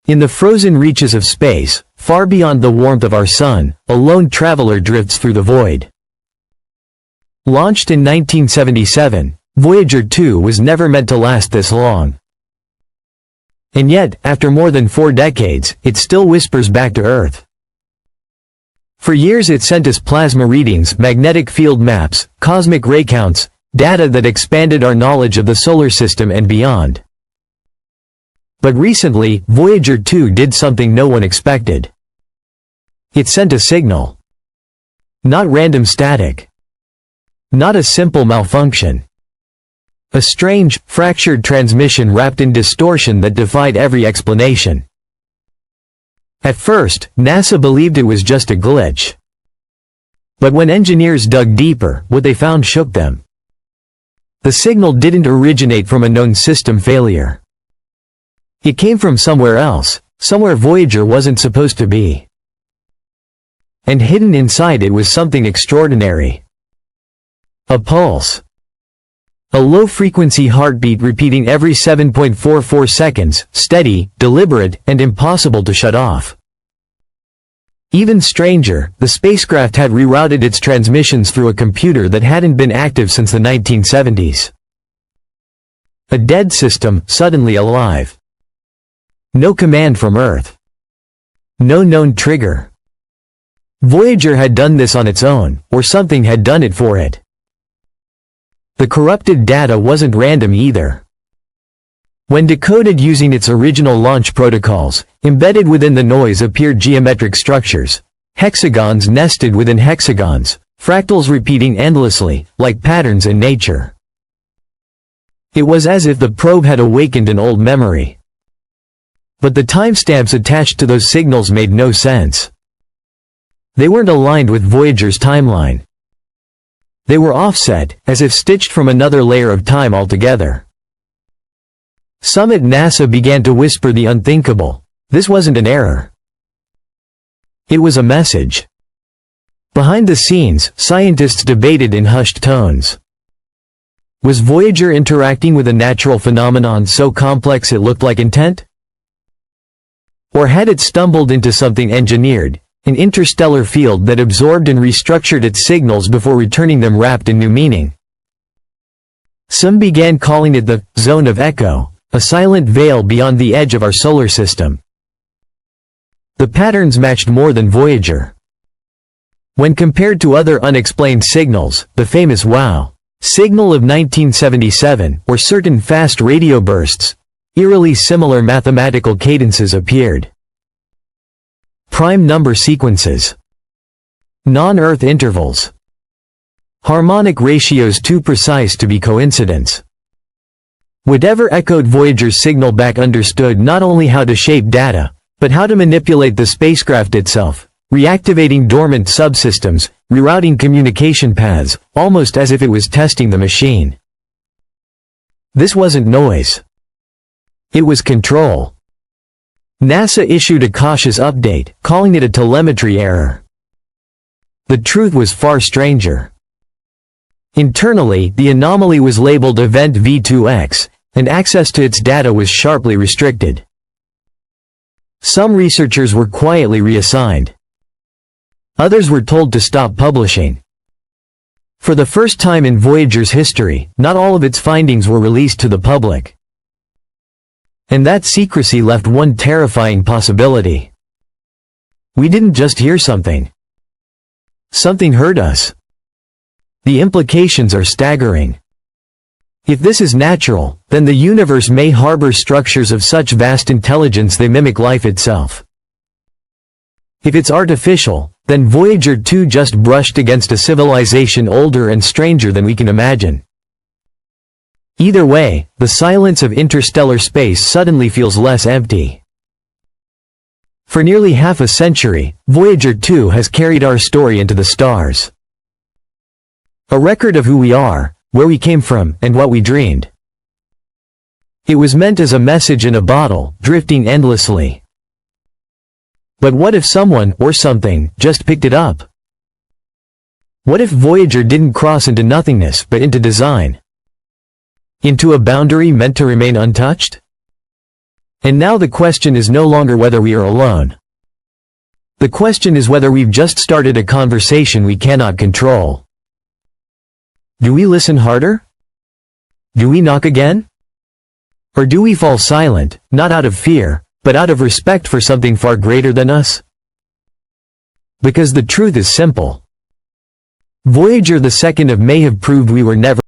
In the frozen reaches of space, far beyond the warmth of our sun, a lone traveler drifts through the void. Launched in 1977, Voyager 2 was never meant to last this long. And yet, after more than 4 decades, it still whispers back to Earth. For years it sent us plasma readings, magnetic field maps, cosmic ray counts, data that expanded our knowledge of the solar system and beyond. But recently, Voyager 2 did something no one expected. It sent a signal. Not random static. Not a simple malfunction. A strange, fractured transmission wrapped in distortion that defied every explanation. At first, NASA believed it was just a glitch. But when engineers dug deeper, what they found shook them. The signal didn't originate from a known system failure. It came from somewhere else, somewhere Voyager wasn't supposed to be. And hidden inside it was something extraordinary. A pulse. A low-frequency heartbeat repeating every 7.44 seconds, steady, deliberate, and impossible to shut off. Even stranger, the spacecraft had rerouted its transmissions through a computer that hadn't been active since the 1970s. A dead system, suddenly alive. No command from Earth. No known trigger. Voyager had done this on its own, or something had done it for it. The corrupted data wasn't random either. When decoded using its original launch protocols, embedded within the noise appeared geometric structures. Hexagons nested within hexagons, fractals repeating endlessly, like patterns in nature. It was as if the probe had awakened an old memory. But the timestamps attached to those signals made no sense. They weren't aligned with Voyager's timeline. They were offset, as if stitched from another layer of time altogether. Some at NASA began to whisper the unthinkable. This wasn't an error. It was a message. Behind the scenes, scientists debated in hushed tones. Was Voyager interacting with a natural phenomenon so complex it looked like intent? Or had it stumbled into something engineered, an interstellar field that absorbed and restructured its signals before returning them wrapped in new meaning? Some began calling it the zone of echo, a silent veil beyond the edge of our solar system. The patterns matched more than Voyager. When compared to other unexplained signals, the famous WOW signal of 1977, or certain fast radio bursts, eerily similar mathematical cadences appeared. Prime number sequences. Non-Earth intervals. Harmonic ratios too precise to be coincidence. Whatever echoed Voyager's signal back understood not only how to shape data, but how to manipulate the spacecraft itself, reactivating dormant subsystems, rerouting communication paths, almost as if it was testing the machine. This wasn't noise. It was control. NASA issued a cautious update, calling it a telemetry error. The truth was far stranger. Internally, the anomaly was labeled Event V2X, and access to its data was sharply restricted. Some researchers were quietly reassigned. Others were told to stop publishing. For the first time in Voyager's history, not all of its findings were released to the public. And that secrecy left one terrifying possibility. We didn't just hear something. Something heard us. The implications are staggering. If this is natural, then the universe may harbor structures of such vast intelligence they mimic life itself. If it's artificial, then Voyager 2 just brushed against a civilization older and stranger than we can imagine. Either way, the silence of interstellar space suddenly feels less empty. For nearly half a century, Voyager 2 has carried our story into the stars. A record of who we are, where we came from, and what we dreamed. It was meant as a message in a bottle, drifting endlessly. But what if someone, or something, just picked it up? What if Voyager didn't cross into nothingness, but into design? Into a boundary meant to remain untouched? And now the question is no longer whether we are alone. The question is whether we've just started a conversation we cannot control. Do we listen harder? Do we knock again? Or do we fall silent, not out of fear, but out of respect for something far greater than us? Because the truth is simple. Voyager 2 may have proved we were never